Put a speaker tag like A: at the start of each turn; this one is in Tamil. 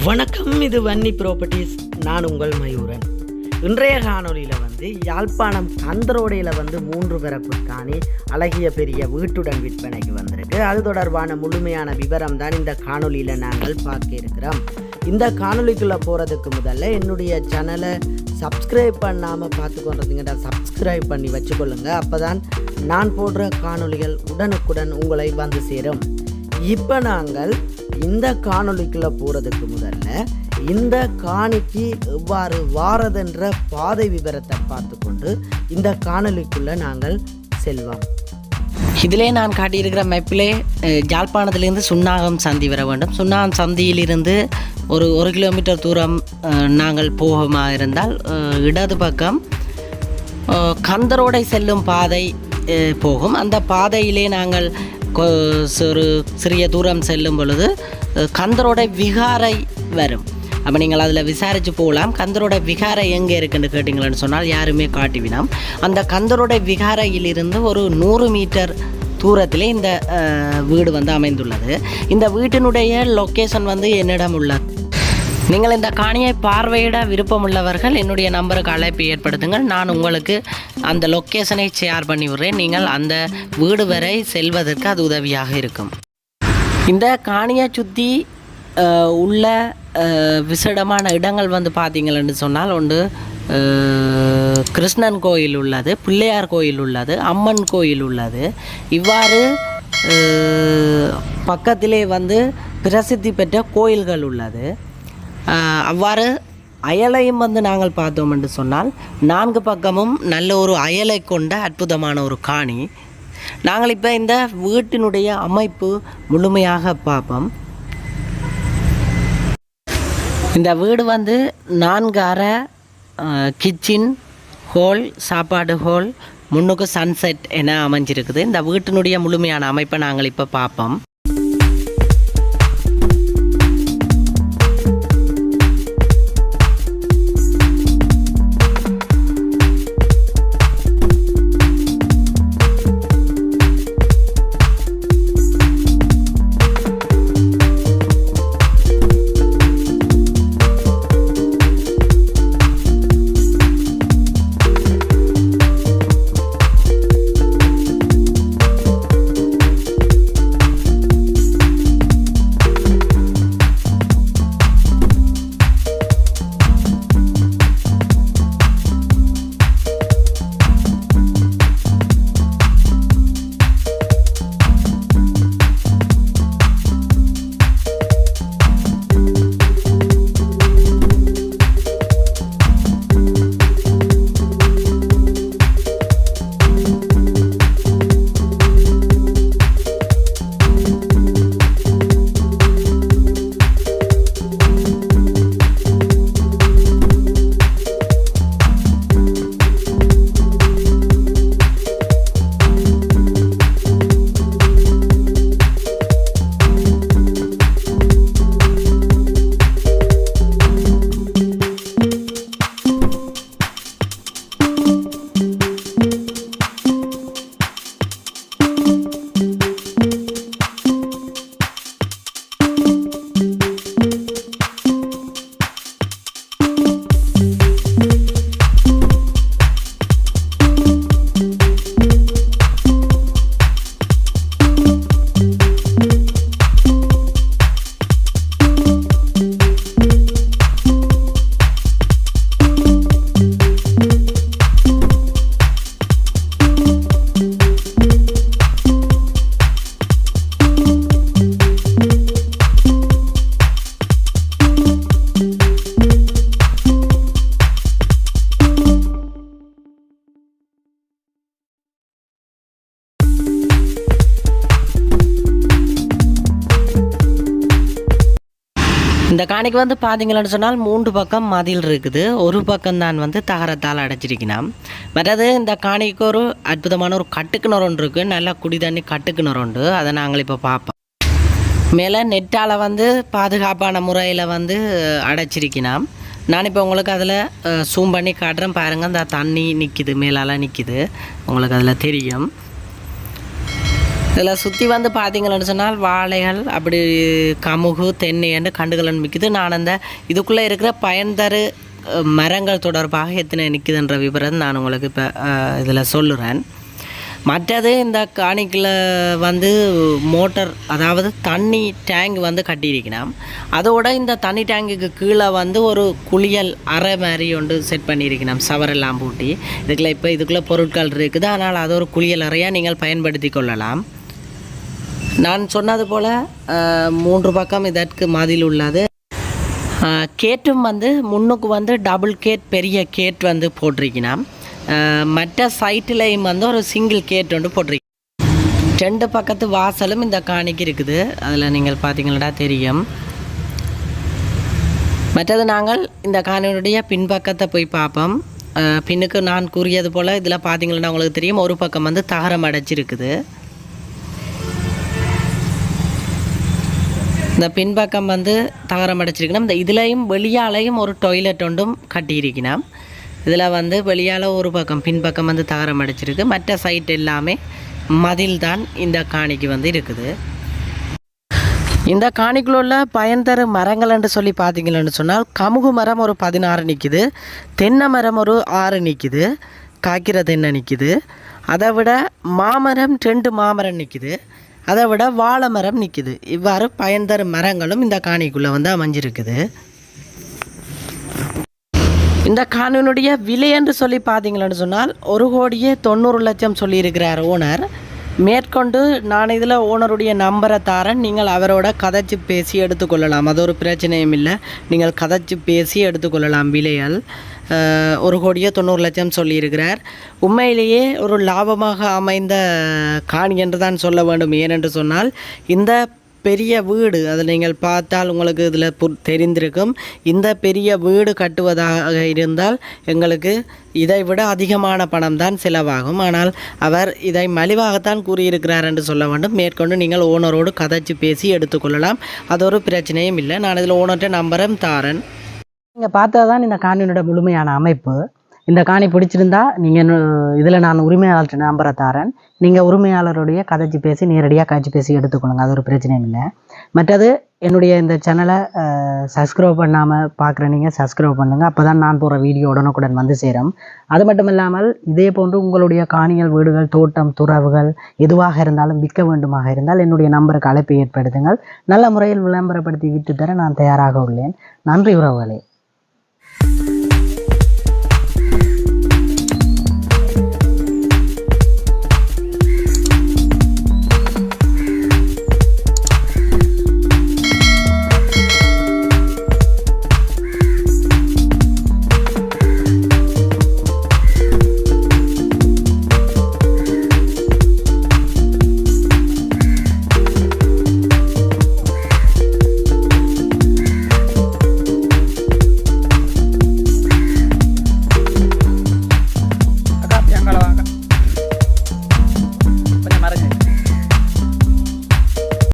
A: வணக்கம், இது வன்னி ப்ராப்பர்ட்டிஸ். நான் உங்கள் மயூரன். இன்றைய காணொலியில் யாழ்ப்பாணம் கந்தரோடையில் 3 பரப்பு காணி அழகிய பெரிய வீட்டுடன் விற்பனைக்கு வந்திருக்கு. அது தொடர்பான முழுமையான விவரம் தான் இந்த காணொலியில் நாங்கள் பார்க்க இருக்கிறோம். இந்த காணொலிக்குள்ளே போகிறதுக்கு முதல்ல என்னுடைய சேனலை சப்ஸ்கிரைப் பண்ணாமல் பார்த்து கொண்டதுங்கிட்ட சப்ஸ்கிரைப் பண்ணி வச்சுக்கொள்ளுங்க. அப்போ தான் நான் போடுற காணொலிகள் உடனுக்குடன் உங்களை வந்து சேரும். இப்போ நாங்கள் இந்த காணொலிக்குள்ளே போகிறதுக்கு முதல்ல இந்த காணிக்கு எவ்வாறு வாரதென்ற பாதை விவரத்தை பார்த்து கொண்டு இந்த காணொலிக்குள்ளே நாங்கள் செல்வோம்.
B: இதிலே நான் காட்டியிருக்கிற மேப்பிலே யாழ்ப்பாணத்திலிருந்து சுன்னாகம் சந்தி வர வேண்டும். சுன்னாகம் சந்தியிலிருந்து ஒரு கிலோமீட்டர் தூரம் நாங்கள் போகமாக இருந்தால் இடது பக்கம் கந்தரோடை செல்லும் பாதை போகும். அந்த பாதையிலே நாங்கள் ஒரு சிறிய தூரம் செல்லும் பொழுது கந்தரோடை விகாரை வரும். அப்போ நீங்கள் அதில் விசாரித்து போகலாம். கந்தரோட விகாரை எங்கே இருக்குன்னு கேட்டிங்களேன்னு சொன்னால் யாருமே காட்டிவினோம். அந்த கந்தரோட விகாரையிலிருந்து ஒரு 100 மீட்டர் தூரத்திலே இந்த வீடு அமைந்துள்ளது. இந்த வீட்டினுடைய லொக்கேஷன் என்னிடம் உள்ளது. நீங்கள் இந்த காணியை பார்வையிட விருப்பமுள்ளவர்கள் என்னுடைய நம்பருக்கு அழைப்பு ஏற்படுத்துங்கள். நான் உங்களுக்கு அந்த லொக்கேஷனை ஷேர் பண்ணி விடுறேன். நீங்கள் அந்த வீடு வரை செல்வதற்கு அது உதவியாக இருக்கும். இந்த காணியை சுற்றி உள்ள விசேடமான இடங்கள் பார்த்தீங்களன்னு சொன்னால் ஒன்று கிருஷ்ணன் கோயில் உள்ளது, பிள்ளையார் கோயில் உள்ளது, அம்மன் கோயில் உள்ளது. இவ்வாறு பக்கத்திலே பிரசித்தி பெற்ற கோயில்கள் உள்ளது. அவ்வாறு அயலையும் நாங்கள் பார்த்தோம் என்று சொன்னால் 4 பக்கமும் நல்ல ஒரு அயலை கொண்ட அற்புதமான ஒரு காணி. நாங்கள் இப்போ இந்த வீட்டினுடைய அமைப்பு முழுமையாக பார்ப்போம். இந்த வீடு 4 அறை, கிச்சன் ஹோல், சாப்பாடு ஹோல், முன்னுக்கு சன்செட் என அமைஞ்சிருக்குது. இந்த வீட்டினுடைய முழுமையான அமைப்பை நாங்கள் இப்போ பார்ப்போம். இந்த காணிக்கு பார்த்தீங்கன்னு சொன்னால் 3 பக்கம் மதில் இருக்குது. ஒரு பக்கம் தான் தகரத்தால் அடைச்சிருக்கணும். மற்றது இந்த காணிக்கு ஒரு அற்புதமான ஒரு கட்டுக்கிணறு ஒன்று இருக்குது. நல்லா குடி தண்ணி கட்டுக்கிணறு உண்டு. அதை நாங்கள் இப்போ பார்ப்போம். மேலே நெட்டால் பாதுகாப்பான முறையில் அடைச்சிருக்கணும். நான் இப்போ உங்களுக்கு அதில் ஜூம் பண்ணி காட்டுறேன். பாருங்கள், அந்த தண்ணி நிற்கிது, மேலால் நிற்கிது. உங்களுக்கு அதில் தெரியும். இதில் சுற்றி வந்து பார்த்தீங்கன்னு சொன்னால் வாழைகள் அப்படி கமுகு தென்னை என்று கண்டுகள் மிக்குது. நான் அந்த இதுக்குள்ளே இருக்கிற பயன்தரு மரங்கள் தொடர்பாக எத்தனை நிற்குதுன்ற விவரம் நான் உங்களுக்கு இப்போ இதில் சொல்லுறேன். மற்றது இந்த காணிக்கில் வந்து மோட்டர், அதாவது தண்ணி டேங்க் வந்து கட்டியிருக்கணும். அதோட இந்த தண்ணி டேங்குக்கு கீழே வந்து ஒரு குளியல் அறை மாதிரி ஒன்று செட் பண்ணியிருக்கணும், சவரெல்லாம் பூட்டி. இதுக்குள்ளே பொருட்கள் இருக்குது. அதனால் அது ஒரு குளியல் அறையாக நீங்கள் பயன்படுத்தி கொள்ளலாம். நான் சொன்னது போல் 3 பக்கம் இதற்கு மதில் உள்ளது. கேட்டும் வந்து முன்னுக்கு வந்து டபுள் கேட், பெரிய கேட் வந்து போட்டிருக்கணும். மற்ற சைட்லையும் வந்து ஒரு சிங்கிள் கேட் ஒன்று போட்டிருக்கு. 2 பக்கத்து வாசலும் இந்த காணிக்கு இருக்குது. அதில் நீங்கள் பார்த்தீங்கன்னா தெரியும். மற்றது நாங்கள் இந்த காணியுடைய பின்பக்கத்தை போய் பார்ப்போம். பின்னுக்கு நான் கூறியது போல் இதில் பார்த்தீங்கன்னா உங்களுக்கு தெரியும், ஒரு பக்கம் வந்து தகரம் அடைச்சிருக்குது. இந்த பின்பக்கம் வந்து தகரம் அடைச்சிருக்கணும். இந்த இதுலேயும் வெளியாலையும் ஒரு டாய்லெட் ஒன்றும் கட்டியிருக்கணும். இதில் வந்து வெளியால் ஒரு பக்கம், பின்பக்கம் வந்து தகரம் அடைச்சிருக்கு. மற்ற சைட் எல்லாமே மதில் தான் இந்த காணிக்கு வந்து இருக்குது. இந்த காணிக்குள்ள உள்ள பயன் தரும் மரங்கள் என்று சொல்லி பார்த்தீங்கன்னு சொன்னால், கமுகு மரம் ஒரு 16 நிற்கிது, தென்னை மரம் ஒரு 6 நிற்கிது, காய்க்கிற தென்னை நிற்கிது. அதை விட மாமரம் 2 மாமரம் நிற்கிது. அதை விட வாழை மரம் நிற்கிது. இவ்வாறு பயன் தரும் மரங்களும் இந்த காணிக்குள்ளே வந்து அமைஞ்சிருக்குது. இந்த காணியினுடைய விலை என்று சொல்லி பார்த்தீங்கன்னு சொன்னால் 1,90,00,000 சொல்லியிருக்கிறார் ஓனர். மேற்கொண்டு நான் இதில் ஓனருடைய நம்பரை தாரேன், நீங்கள் அவரோட கதைச்சி பேசி எடுத்துக்கொள்ளலாம். அது ஒரு பிரச்சனையும் இல்லை. நீங்கள் கதைச்சி பேசி எடுத்துக்கொள்ளலாம் விலைகள். 1,90,00,000 சொல்லியிருக்கிறார். உண்மையிலேயே ஒரு லாபமாக அமைந்த காணி என்று தான் சொல்ல வேண்டும். ஏனென்று சொன்னால் இந்த பெரிய வீடு, அதில் நீங்கள் பார்த்தால் உங்களுக்கு இதில் தெரிந்திருக்கும். இந்த பெரிய வீடு கட்டுவதாக இருந்தால் எங்களுக்கு இதை விட அதிகமான பணம் தான் செலவாகும். ஆனால் அவர் இதை மலிவாகத்தான் கூறியிருக்கிறார் என்று சொல்ல வேண்டும். மேற்கொண்டு நீங்கள் ஓனரோடு கதைச்சி பேசி எடுத்துக்கொள்ளலாம். அது ஒரு பிரச்சனையும் இல்லை. நான் இதில் ஓனர்கிட்ட நம்பரும் தாரேன். நீங்கள் பார்த்தது தான் இந்த காணியோட முழுமையான அமைப்பு. இந்த காணி பிடிச்சிருந்தா நீங்கள் இதில் நான் உரிமையாளர்கிட்ட நம்பரை தாரேன். நீங்கள் உரிமையாளருடைய கதைச்சி பேசி நேரடியாக காய்ச்சி பேசி எடுத்துக்கொள்ளுங்க. அது ஒரு பிரச்சனையும் இல்லை. மற்றது என்னுடைய இந்த சேனலை சப்ஸ்கிரைப் பண்ணாமல் பார்க்குற நீங்கள் சப்ஸ்கிரைப் பண்ணுங்கள். அப்போ தான் நான் போகிற வீடியோ உடனுக்குடன் வந்து சேரும். அது மட்டும் இல்லாமல் இதே போன்று உங்களுடைய காணிகள், வீடுகள், தோட்டம், துறவுகள் எதுவாக இருந்தாலும் விற்க வேண்டுமாக இருந்தால் என்னுடைய நம்பருக்கு அழைப்பை ஏற்படுத்துங்கள். நல்ல முறையில் விளம்பரப்படுத்தி விட்டு தர நான் தயாராக உள்ளேன். நன்றி உறவுகளே.